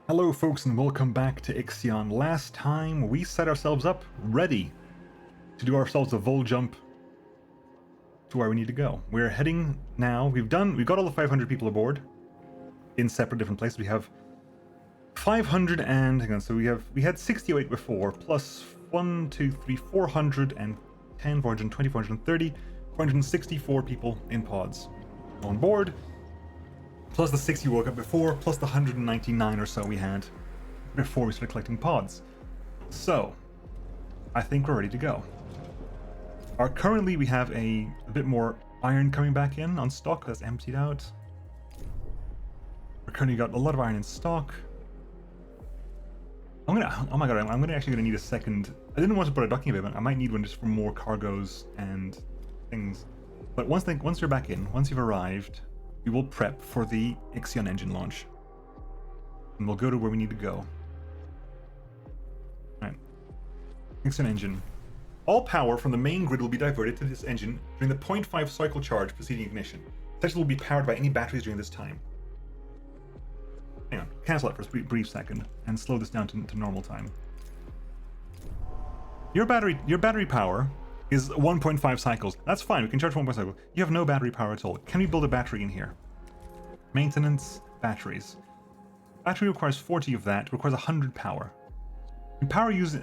Hello folks and welcome back to IXION. Last time we set ourselves up ready to do ourselves a vol jump to where we need to go. We're heading now. We've got all the 500 people aboard in separate different places. We have 500 and hang on, so we had 68 before, plus 1, 2, 3, 410, 420, 430, 464 people in pods on board. Plus the 60 we woke up before, plus the 199 or so we had before we started collecting pods. So, I think we're ready to go. Currently we have a bit more iron coming back in on stock. That's emptied out. We're currently got a lot of iron in stock. Oh my god, I'm actually gonna need a second. I didn't want to put a docking bay, but I might need one just for more cargoes and things. But once you're back in, once you've arrived, we will prep for the IXION engine launch. And we'll go to where we need to go. Alright. IXION engine. All power from the main grid will be diverted to this engine during the 0.5 cycle charge preceding ignition. The section will be powered by any batteries during this time. Hang on, cancel it for a brief second and slow this down to normal time. Your battery power is 1.5 cycles. That's fine, we can charge 1.5 cycles. You have no battery power at all. Can we build a battery in here? Maintenance, batteries. Battery requires 40 of that, requires 100 power. And power use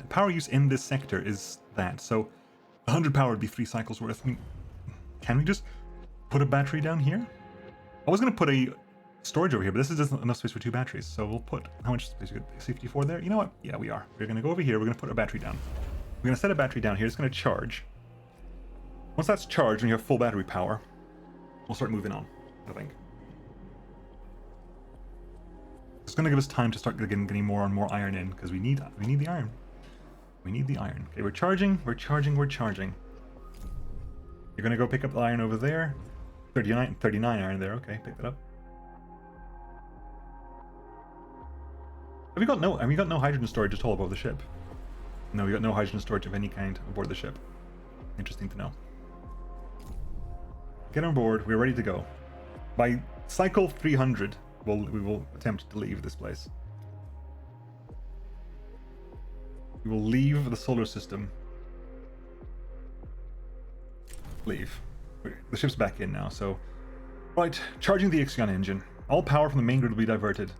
in this sector is that, so 100 power would be 3 cycles worth. I mean, can we just put a battery down here? I was going to put a storage over here, but this is just enough space for 2 batteries. So we'll put, how much space? We got 54 there? You know what? Yeah, we are. We're going to go over here, we're going to put a battery down. We're going to set a battery down here, it's going to charge. Once that's charged and you have full battery power, we'll start moving on, I think. It's going to give us time to start getting more and more iron in, because we need the iron. We need the iron. Okay, we're charging. You're going to go pick up the iron over there. 39 iron there. Okay, pick that up. Have we got no hydrogen storage at all aboard the ship? No, we got no hydrogen storage of any kind aboard the ship. Interesting to know. Get on board. We're ready to go. By cycle 300, we will attempt to leave this place. We will leave the solar system. Leave. The ship's back in now, so... Right, charging the IXION engine. All power from the main grid will be diverted.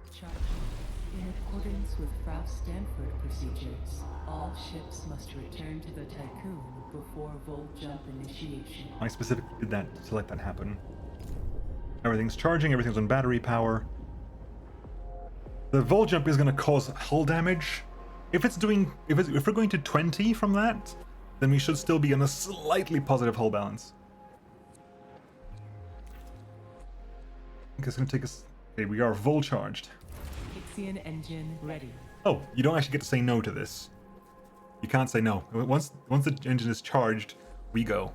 In accordance with Frau Stanford procedures, all ships must return to the Tiqqun before vol jump initiation. I specifically did that to let that happen. Everything's charging, everything's on battery power. The vol jump is going to cause hull damage. If we're going to 20 from that, then we should still be on a slightly positive hull balance. I think it's going to take us... Okay, we are vol charged. IXION engine ready. Oh, you don't actually get to say no to this. You can't say no. Once the engine is charged, we go.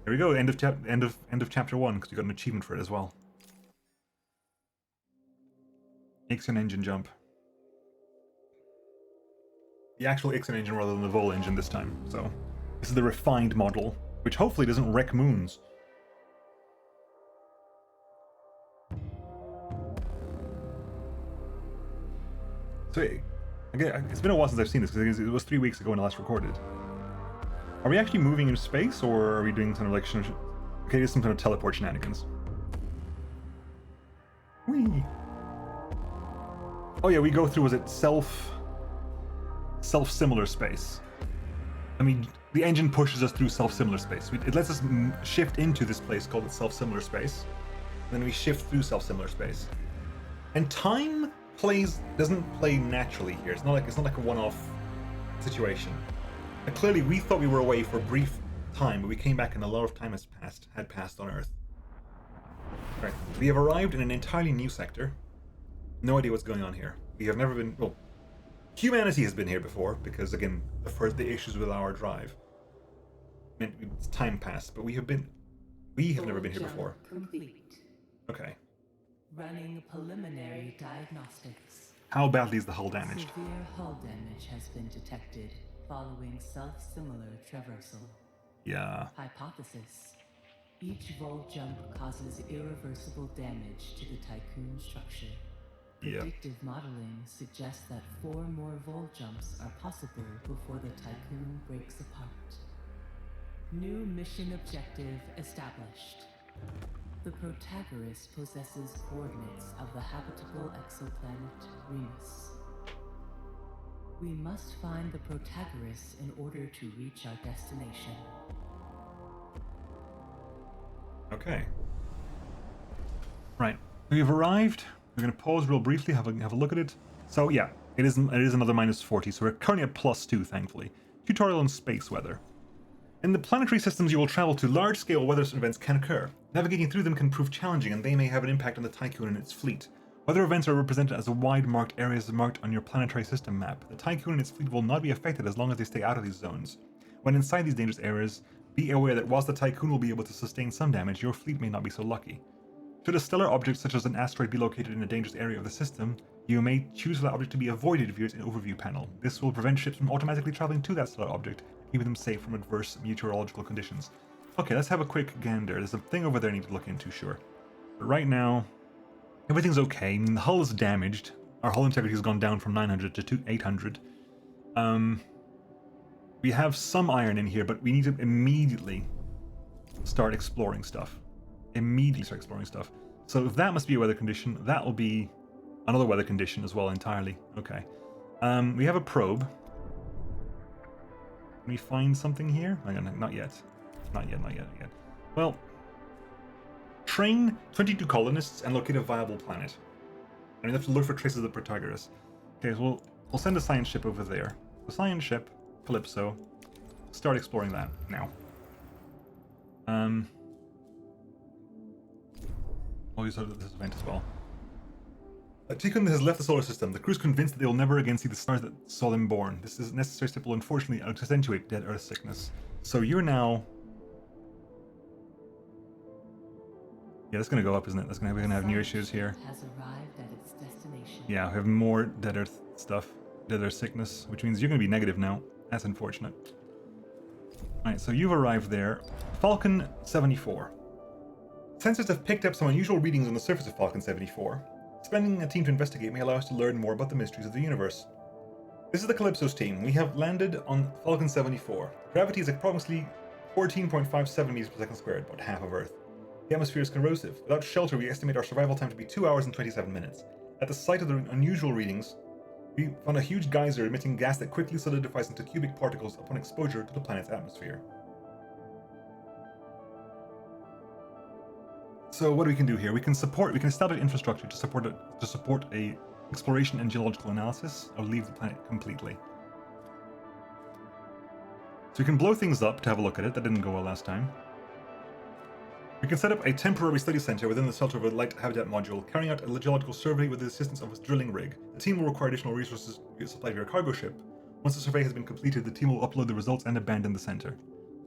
There we go. End of chapter 1, because you got an achievement for it as well. IXION engine jump. The actual IXION engine rather than the vol engine this time. So this is the refined model, which hopefully doesn't wreck moons. So again, it's been a while since I've seen this, because it was 3 weeks ago when I last recorded. Are we actually moving in space, or are we doing kind of like... Okay, there's some kind of teleport shenanigans. Whee! Oh yeah, we go through, was it self-similar space? I mean, the engine pushes us through self-similar space. It lets us shift into this place called the self-similar space. And then we shift through self-similar space. And time doesn't play naturally here. It's not like a one-off situation. And clearly, we thought we were away for a brief time, but we came back and a lot of time had passed on Earth. Right, we have arrived in an entirely new sector. No idea what's going on here. We have never been... Well, humanity has been here before, because again, the issues with our drive meant time passed, but we have never been here before. Complete. Okay. Running preliminary diagnostics. How badly is the hull damaged? Severe hull damage has been detected following self-similar traversal. Yeah. Hypothesis. Each vol jump causes irreversible damage to the Tiqqun structure. Yeah. Predictive modeling suggests that 4 more vol jumps are possible before the Tiqqun breaks apart. New mission objective established. The Protagoras possesses coordinates of the habitable exoplanet Remus. We must find the Protagoras in order to reach our destination. Okay. Right. We've arrived. We're going to pause real briefly, have a look at it. So yeah, it is another -40, so we're currently at +2, thankfully. Tutorial on space weather. In the planetary systems you will travel to, large-scale weather events can occur. Navigating through them can prove challenging, and they may have an impact on the Tiqqun and its fleet. Weather events are represented as wide marked areas marked on your planetary system map. The Tiqqun and its fleet will not be affected as long as they stay out of these zones. When inside these dangerous areas, be aware that whilst the Tiqqun will be able to sustain some damage, your fleet may not be so lucky. Should a stellar object such as an asteroid be located in a dangerous area of the system, you may choose for that object to be avoided via its overview panel. This will prevent ships from automatically traveling to that stellar object, keeping them safe from adverse meteorological conditions. Okay, let's have a quick gander. There's a thing over there I need to look into, sure. But right now, everything's okay. I mean, the hull is damaged. Our hull integrity has gone down from 900 to 800. We have some iron in here, but we need to immediately start exploring stuff. So if that must be a weather condition, that will be another weather condition as well entirely. Okay. We have a probe. Can we find something here? Not yet. Not yet. Well, train 22 colonists and locate a viable planet. And we have to look for traces of the Protagoras. Okay, so we'll send a science ship over there. The science ship, Calypso, start exploring that now. I'll use this event as well. Tiqqun has left the solar system. The crew's convinced that they will never again see the stars that saw them born. This is a necessary step will unfortunately accentuate dead Earth sickness. So you're now... Yeah, that's going to go up, isn't it? We're going to have new issues here. Has arrived at its destination. Yeah, we have more dead Earth stuff. Dead Earth sickness, which means you're going to be negative now. That's unfortunate. Alright, so you've arrived there. Falcon 74. Sensors have picked up some unusual readings on the surface of Falcon 74. Spending a team to investigate may allow us to learn more about the mysteries of the universe. This is the Calypso's team. We have landed on Falcon 74. Gravity is approximately 14.57 meters per second squared, about half of Earth. The atmosphere is corrosive. Without shelter, we estimate our survival time to be 2 hours and 27 minutes. At the site of the unusual readings, we found a huge geyser emitting gas that quickly solidifies into cubic particles upon exposure to the planet's atmosphere. So what we can do here? We can establish infrastructure to support a exploration and geological analysis, or leave the planet completely. So we can blow things up to have a look at it. That didn't go well last time. We can set up a temporary study center within the shelter of a light habitat module, carrying out a geological survey with the assistance of a drilling rig. The team will require additional resources supplied via cargo ship. Once the survey has been completed, the team will upload the results and abandon the center.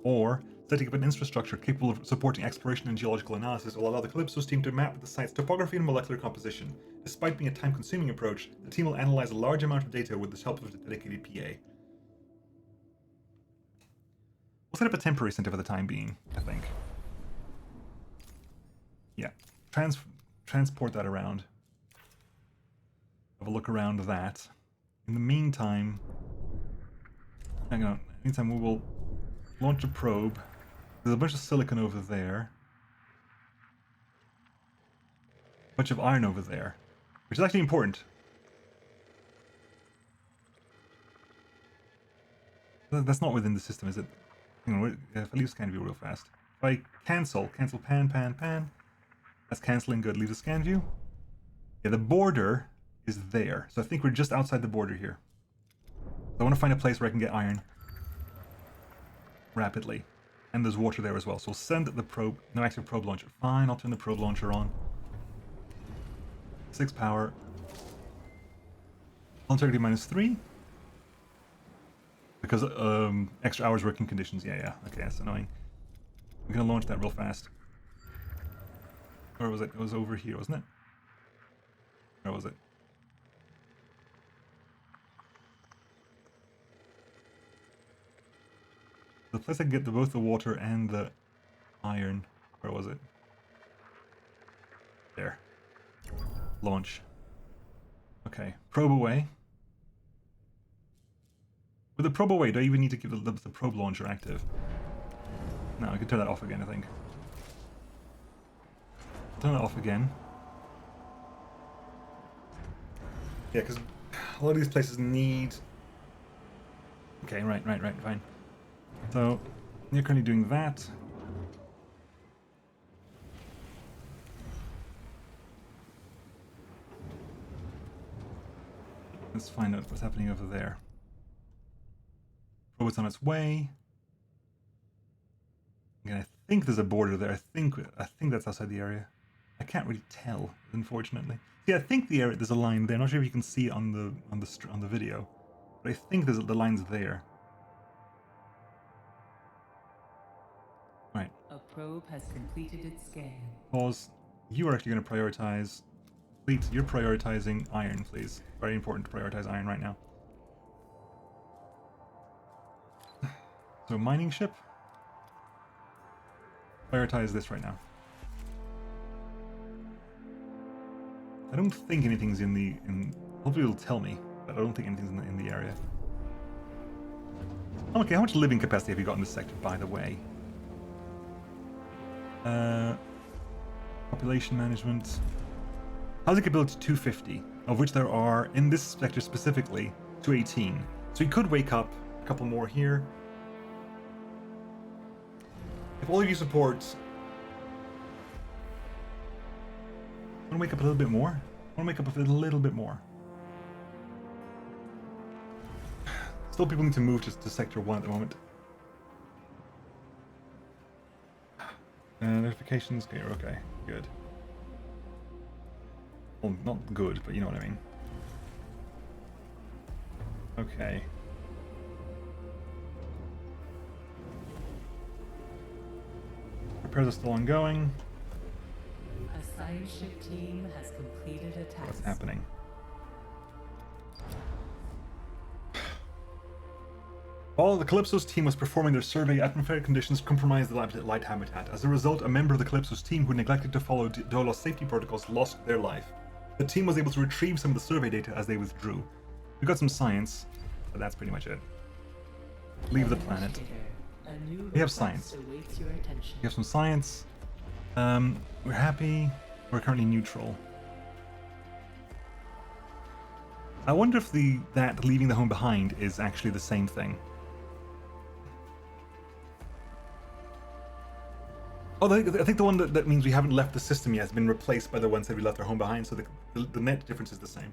Or, setting up an infrastructure capable of supporting exploration and geological analysis will allow the Calypso's team to map the site's topography and molecular composition. Despite being a time-consuming approach, the team will analyze a large amount of data with the help of a dedicated PA. We'll set up a temporary center for the time being, I think. Yeah, transport that around. Have a look around that. In the meantime, we will launch a probe. There's a bunch of silicon over there. A bunch of iron over there, which is actually important. That's not within the system, is it? Hang on, if I leave scan view real fast. If I cancel pan. That's canceling, good. Leave the scan view. Yeah, the border is there. So I think we're just outside the border here. So I want to find a place where I can get iron rapidly. And there's water there as well. So we'll send the probe. No active probe launcher. Fine, I'll turn the probe launcher on. 6 power. Integrity -3. Because extra hours working conditions. Yeah. Okay, that's annoying. We're gonna launch that real fast. Or was it? It was over here, wasn't it? Where was it? The place I can get both the water and the iron. Where was it? There. Launch. Okay, probe away. With the probe away, do I even need to keep the probe launcher active? No, I can turn that off again, I think. Turn that off again. Yeah, because a lot of these places need... Okay, right, fine. So, you're currently doing that. Let's find out what's happening over there. Robot's on its way. Again, I think there's a border there. I think that's outside the area. I can't really tell, unfortunately. See, I think the area there's a line there. I'm not sure if you can see it on the video, but I think the line's there. Right. A probe has completed its scan. Pause. You are actually going to prioritize. Fleet, you're prioritizing iron, please. Very important to prioritize iron right now. So mining ship. Prioritize this right now. I don't think anything's hopefully it'll tell me, but I don't think anything's in the area. Okay, how much living capacity have you got in this sector, by the way? Population management. Housing capability 250, of which there are, in this sector specifically, 218. So we could wake up a couple more here. If all of you support... I want to wake up a little bit more. I want to wake up a little bit more. Still people need to move to sector 1 at the moment. Notifications, okay, good. Well, not good, but you know what I mean. Okay. Repairs are still ongoing. A science ship team has completed a task. What's happening? While the Calypso's team was performing their survey, atmospheric conditions compromised the light habitat. As a result, a member of the Calypso's team who neglected to follow DOLOS safety protocols lost their life. The team was able to retrieve some of the survey data as they withdrew. We got some science, but that's pretty much it. Leave the planet. We have science. We have some science. We're happy. We're currently neutral. I wonder if that leaving the home behind is actually the same thing. Oh, I think the one that means we haven't left the system yet has been replaced by the ones that we left our home behind, so the net difference is the same.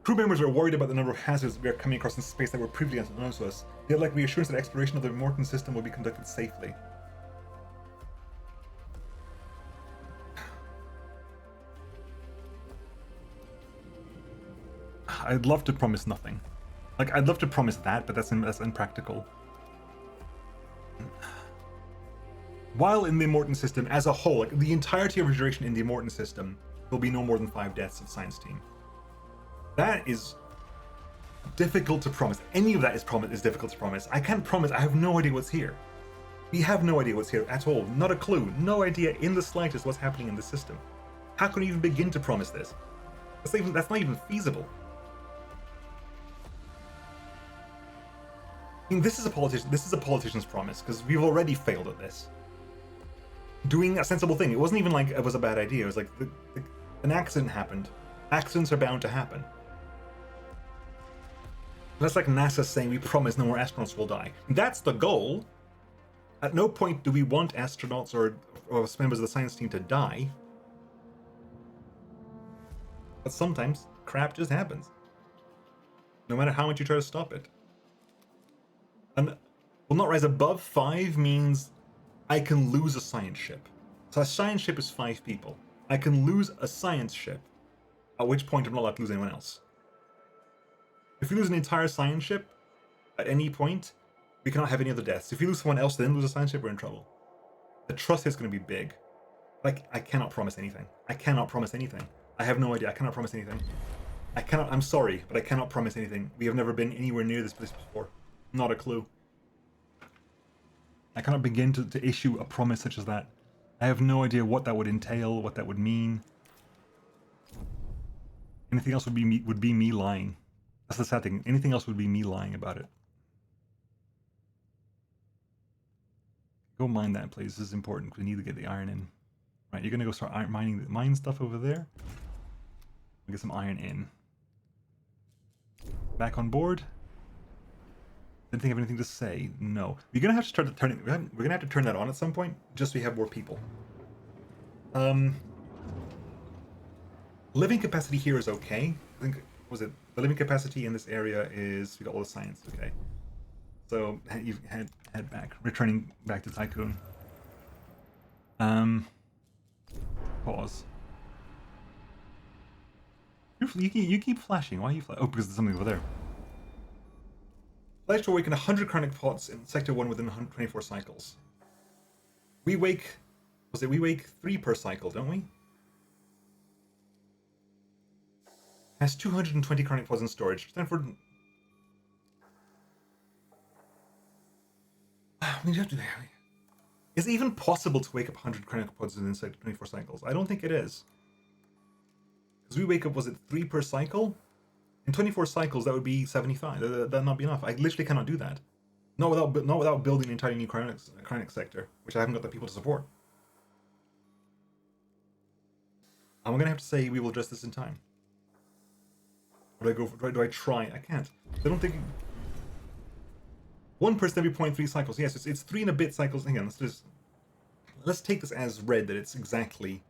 Crew members are worried about the number of hazards we are coming across in space that were previously unknown to us. They would like reassurance that exploration of the Immortan system will be conducted safely. I'd love to promise nothing. Like, I'd love to promise that, but that's impractical. While in the Immortan system as a whole, like the entirety of our duration in the Immortan system, there'll be no more than 5 deaths of science team. That is difficult to promise. Any of that is difficult to promise. I can't promise. I have no idea what's here. We have no idea what's here at all. Not a clue. No idea in the slightest what's happening in the system. How can we even begin to promise this? That's not even feasible. I mean, this is a politician's promise, because we've already failed at this. Doing a sensible thing. It wasn't even like it was a bad idea. It was like an accident happened. Accidents are bound to happen. That's like NASA saying we promise no more astronauts will die. That's the goal. At no point do we want astronauts or members of the science team to die. But sometimes crap just happens. No matter how much you try to stop it. And will not rise above 5 means I can lose a science ship. So a science ship is 5 people. I can lose a science ship, at which point I'm not allowed to lose anyone else. If we lose an entire science ship, at any point, we cannot have any other deaths. If you lose someone else, then lose a science ship, we're in trouble. The trust is going to be big. Like, I cannot promise anything. I cannot promise anything. I have no idea. I cannot promise anything. I'm sorry, but I cannot promise anything. We have never been anywhere near this place before. Not a clue. I cannot begin to issue a promise such as that. I have no idea what that would entail, what that would mean. Anything else would be me lying. That's the sad thing. Anything else would be me lying about it. Go mine that, please. This is important. We need to get the iron in. Right, you're gonna go start mine stuff over there. We'll get some iron in. Back on board. Didn't think of anything to say. No. We're gonna have to start to turn it. We're gonna have to turn that on at some point, just so we have more people. Living capacity here is okay. I think the living capacity in this area is we got all the science. Okay. So you head back, returning back to Tiqqun. Pause. You keep flashing. Why are you flashing? Oh, because there's something over there. Pledge to awaken 100 chronic pots in Sector 1 within 124 cycles. We wake 3 per cycle, don't we? Has 220 chronic pods in storage. Stanford. We have to. Is it even possible to wake up 100 chronic pods within 24 cycles? I don't think it is. Because we wake up, was it 3 per cycle? In 24 cycles, that would be 75. That'd not be enough. I literally cannot do that. Not without building an entirely new chronic sector, which I haven't got the people to support. I'm gonna have to say we will address this in time. Do I try? I can't. I don't think. 1 person every 0.3 cycles. Yes, it's 3 and a bit cycles. Hang on, let's take this as read that it's exactly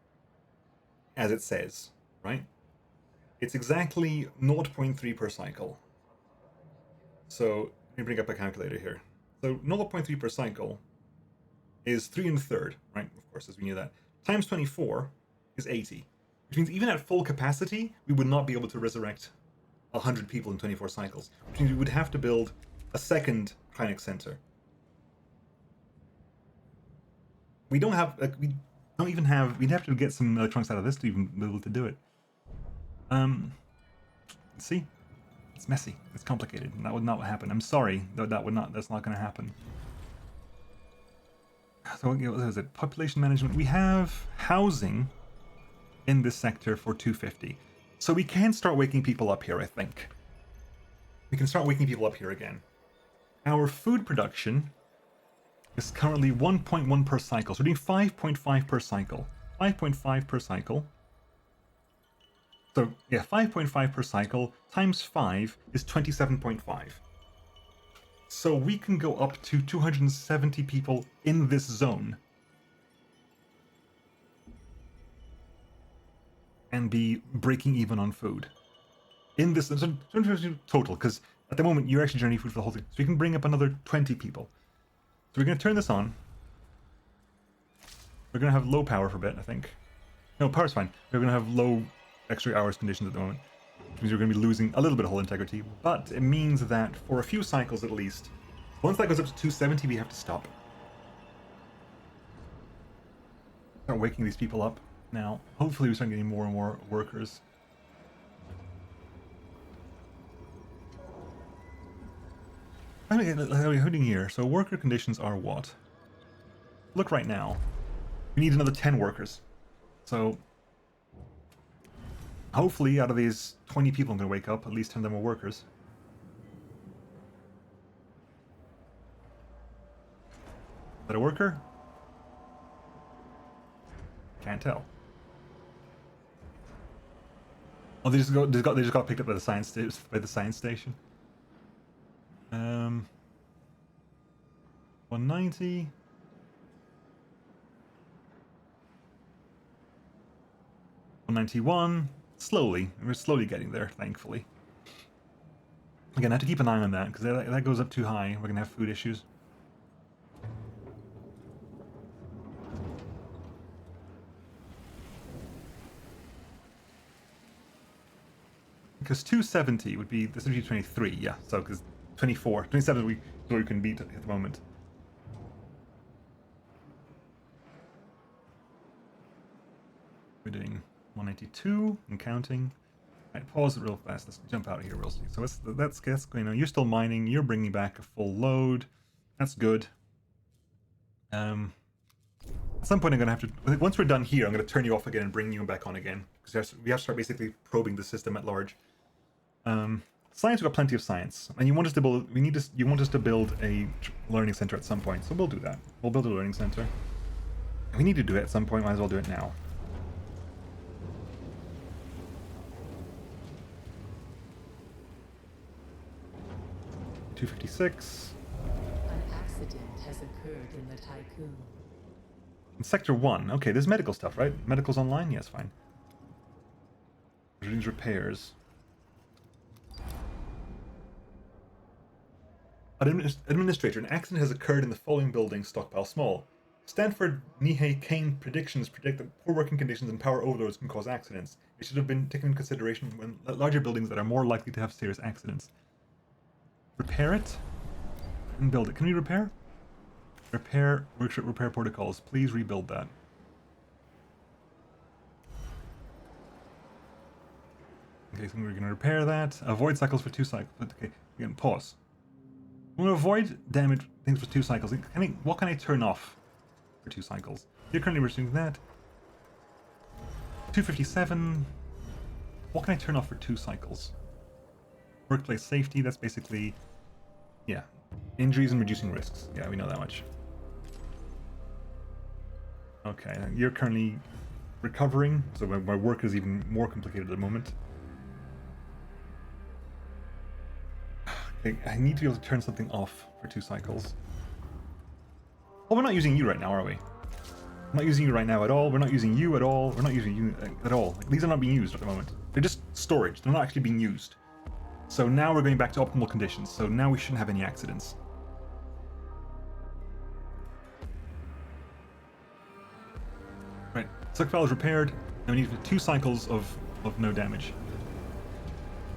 as it says, right? It's exactly 0.3 per cycle. So let me bring up a calculator here. So 0.3 per cycle is 3 1/3, right? Of course, as we knew that. Times 24 is 80. Which means even at full capacity, we would not be able to resurrect 100 people in 24 cycles. Which means we would have to build a second Cryonic Center. We don't have, we'd have to get some electronics out of this to even be able to do it. See? It's messy. It's complicated. That would not happen. I'm sorry. That's not going to happen. So what is it? Population management. We have housing in this sector for 250. So we can start waking people up here, I think. We can start waking people up here again. Our food production is currently 1.1 per cycle. So we're doing 5.5 per cycle. 5.5 per cycle. So, yeah, 5.5 per cycle times 5 is 27.5. So we can go up to 270 people in this zone. And be breaking even on food. In this total, because at the moment you're actually generating food for the whole thing. So we can bring up another 20 people. So we're going to turn this on. We're going to have low power for a bit, I think. No, power's fine. We're going to have low extra hours conditions at the moment. Which means we're going to be losing a little bit of hull integrity. But it means that for a few cycles at least, once that goes up to 270, we have to stop. Start waking these people up. Now, hopefully we start getting more and more workers. How are we heading here? So worker conditions are what? Look right now. We need another 10 workers. So hopefully out of these 20 people I'm going to wake up, at least 10 of them are workers. Is that a worker? Can't tell. Oh, they just got picked up by the science station. 190. $191. Slowly. We're slowly getting there, thankfully. Again, I have to keep an eye on that, because if that goes up too high, we're going to have food issues. Because 270 would be, this would be 23, yeah, so because 27 we can beat at the moment. We're doing 192 and counting. Alright, pause it real fast. Let's jump out of here real soon. So that's going on. You're still mining. You're bringing back a full load. That's good. At some point I'm gonna have to, once we're done here, I'm gonna turn you off again and bring you back on again. Because we have to start basically probing the system at large. Science, we've got plenty of science. And you want us to build, you want us to build a learning center at some point. So we'll do that. We'll build a learning center. We need to do it at some point, might as well do it now. $256. An accident has occurred in the Tiqqun. In Sector 1. Okay, there's medical stuff, right? Medical's online? Yes, fine. Needs repairs. Administrator, an accident has occurred in the following building, stockpile small. Stanford Nihei Kane predictions predict that poor working conditions and power overloads can cause accidents. It should have been taken into consideration when larger buildings that are more likely to have serious accidents. Repair it and build it. Can we repair? Repair workshop repair protocols. Please rebuild that. Okay, so we're gonna repair that. Avoid cycles for 2 cycles. Okay, again, pause. I'm gonna avoid damage things for 2 cycles. What can I turn off for 2 cycles? You're currently reducing that. 257. What can I turn off for 2 cycles? Workplace safety, that's basically, yeah, injuries and reducing risks. Yeah, we know that much. Okay, you're currently recovering, so my work is even more complicated at the moment. Okay, I need to be able to turn something off for 2 cycles. Oh, we're not using you right now, are we? I'm not using you right now at all. We're not using you at all. We're not using you at all. Like, these are not being used at the moment. They're just storage. They're not actually being used. So now we're going back to optimal conditions. So now we shouldn't have any accidents. Right. Stockpile is repaired. And we need 2 cycles of no damage.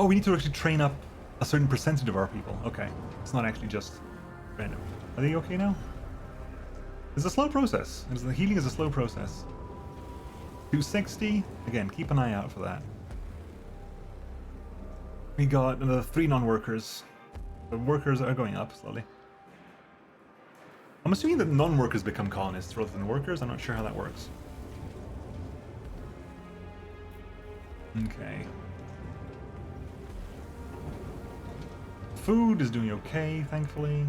Oh, we need to actually train up a certain percentage of our people. Okay. It's not actually just random. Are they okay now? It's a slow process. The healing is a slow process. 260. Again, keep an eye out for that. We got another 3 non-workers. The workers are going up slowly. I'm assuming that non-workers become colonists rather than workers. I'm not sure how that works. Okay. Food is doing okay, thankfully.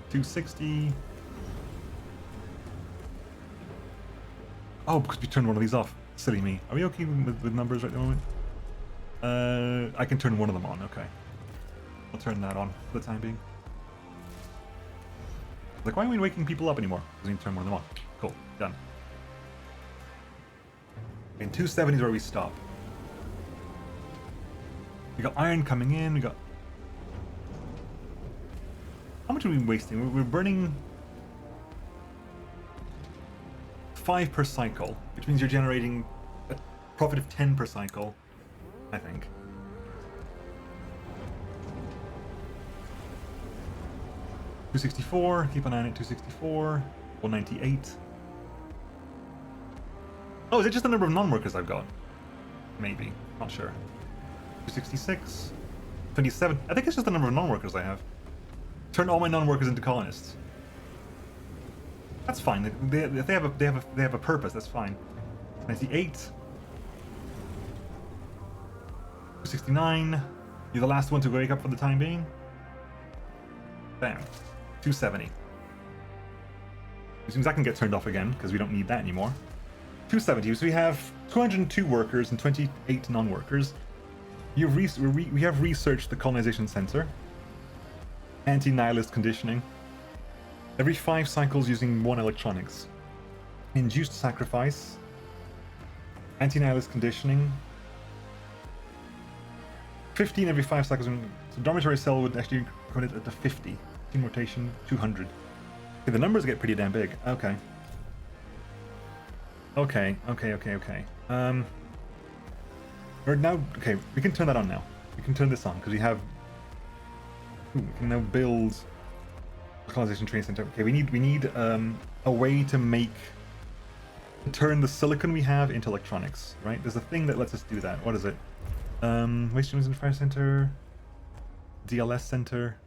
260. Oh, because we turned one of these off. Silly me. Are we okay with numbers right at the moment? I can turn one of them on, okay. I'll turn that on for the time being. Like, why are we waking people up anymore? Because we need to turn one of them on. Cool, done. In 270 is where we stop. We got iron coming in, we got... How much are we wasting? We're burning 5 per cycle, which means you're generating a profit of 10 per cycle, I think. $264, keep an eye on it, 264, 198. Oh, is it just the number of non-workers I've got? Maybe, not sure. 266, 27, I think it's just the number of non-workers I have. Turn all my non-workers into colonists. That's fine. They have a purpose. That's fine. 98. 269. You're the last one to wake up for the time being. Bam. 270. Which means that can get turned off again because we don't need that anymore. 270. So we have 202 workers and 28 non-workers. We have researched the colonization center. Anti-nihilist conditioning. Every 5 cycles using 1 electronics. Induced sacrifice. Anti-nihilist conditioning. 15 every 5 cycles. So dormitory cell would actually put it at the 50. Team rotation, 200. Okay, the numbers get pretty damn big. Okay. Okay. We're now... Okay, we can turn that on now. We can turn this on, because we have... Ooh, we can now build... colonization training center. Okay, we need a way to turn the silicon we have into electronics, right? There's a thing that lets us do that. What is it? Waste streams and fire center, DLS center,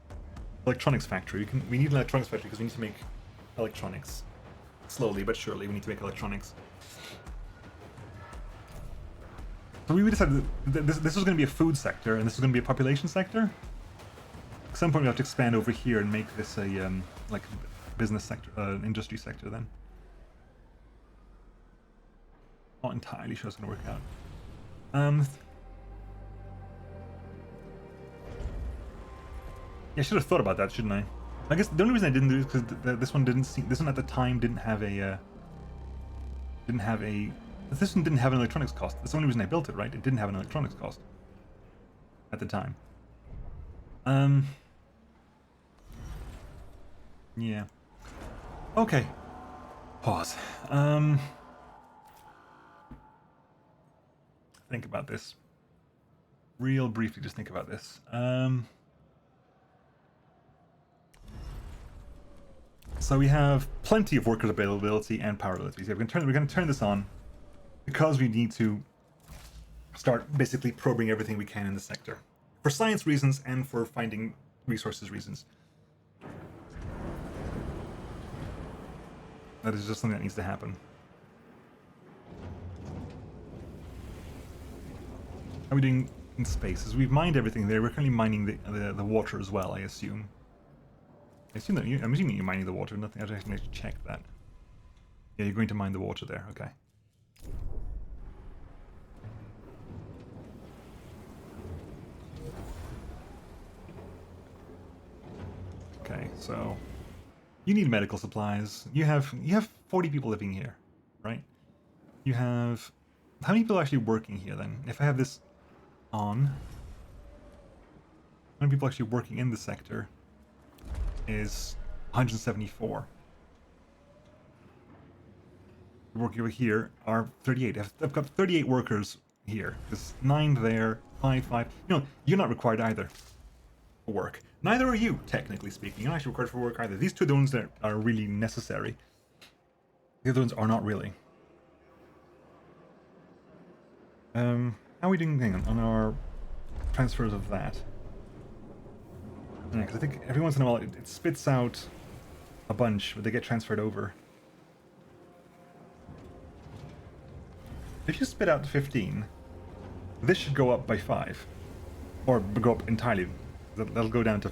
electronics factory. We need an electronics factory because we need to make electronics. slowly but surely we need to make electronics. So we decided that this was going to be a food sector, and this is going to be a population sector. At some point we have to expand over here and make this a like business sector, industry sector then. Not entirely sure it's going to work out. Yeah, I should have thought about that, shouldn't I? I guess the only reason I didn't do it is because this one at the time didn't have a this one didn't have an electronics cost. That's the only reason I built it, right? It didn't have an electronics cost at the time. Yeah. Okay. Pause. Think about this. Real briefly, just think about this. So we have plenty of workers availability and power ability. So we're going to turn this on because we need to start basically probing everything we can in the sector for science reasons and for finding resources reasons. That is just something that needs to happen. How are we doing in space? As we've mined everything there, we're currently mining the water as well, I assume. I'm assuming you're mining the water. Nothing. I don't actually need to check that. Yeah, you're going to mine the water there. Okay. Okay, so you need medical supplies. You have 40 people living here, right? You have how many people are actually working here then? If I have this on, how many people actually working in the sector? Is 174. Working over here are 38. I've got 38 workers here. There's 9 there, 5. You know, you're not required either for work. Neither are you, technically speaking. You're not actually required for work either. These two are the ones that are really necessary. The other ones are not really. How are we doing? Hang on our transfers of that. Yeah, because I think every once in a while it spits out a bunch, but they get transferred over. If you spit out 15, this should go up by 5, or go up entirely. That'll go down to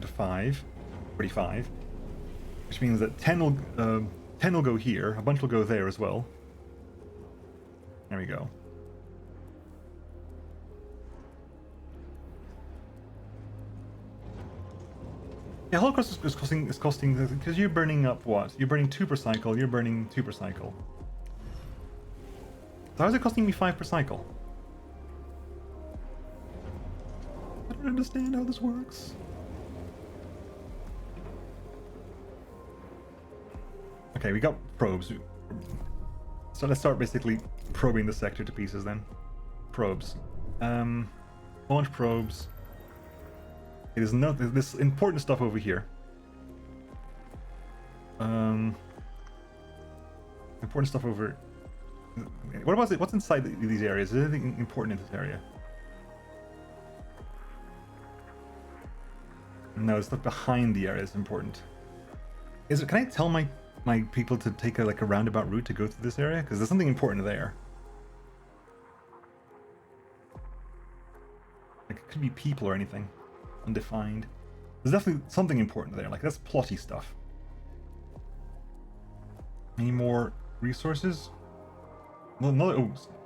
5, 45, which means that 10 will go here. A bunch will go there as well. There we go. Yeah, Holocaust is costing because you're burning up what? You're burning 2 per cycle. You're burning 2 per cycle. So how is it costing me 5 per cycle? I don't understand how this works. Okay, we got probes. So let's start basically probing the sector to pieces then. Probes. Launch probes. It is not this important stuff over here. Important stuff over. What about it? What's inside these areas? Is there anything important in this area? No, the stuff behind the area is important. Is it? Can I tell my people to take a roundabout route to go through this area? Because there's something important there. Like it could be people or anything. Undefined. There's definitely something important there. Like that's plotty stuff. Any more resources? Well, another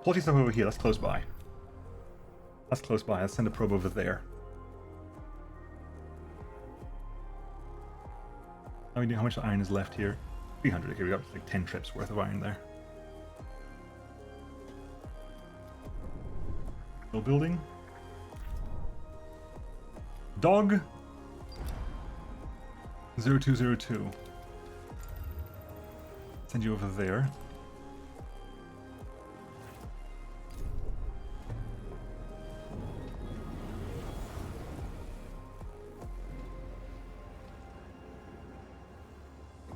plotty stuff over here. That's close by. That's close by. Let's send a probe over there. How much iron is left here? 300. Okay, we got like 10 trips worth of iron there. Still building. Dog 0202. Send you over there.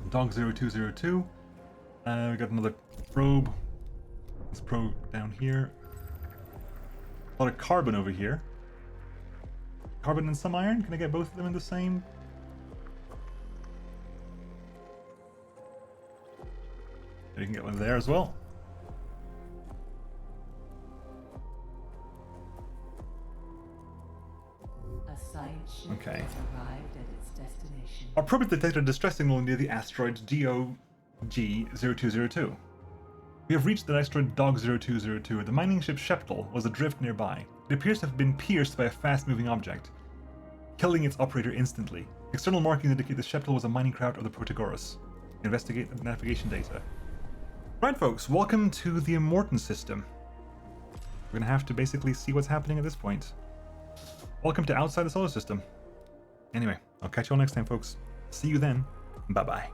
Dog 0202. We got another probe. This probe down here. A lot of carbon over here. Carbon and some iron? Can I get both of them in the same? We can get one there as well. A side ship Okay. has arrived at its destination. Our probe detected a distress signal near the asteroid DOG-0202. We have reached the asteroid DOG-0202. The mining ship Sheptel was adrift nearby. It appears to have been pierced by a fast-moving object, killing its operator instantly. External markings indicate the Sheptel was a mining craft of the Protagoras. Investigate the navigation data. Right, folks, welcome to the Immortan system. We're gonna have to basically see what's happening at this point. Welcome to outside the solar system. Anyway, I'll catch you all next time, folks. See you then. Bye-bye.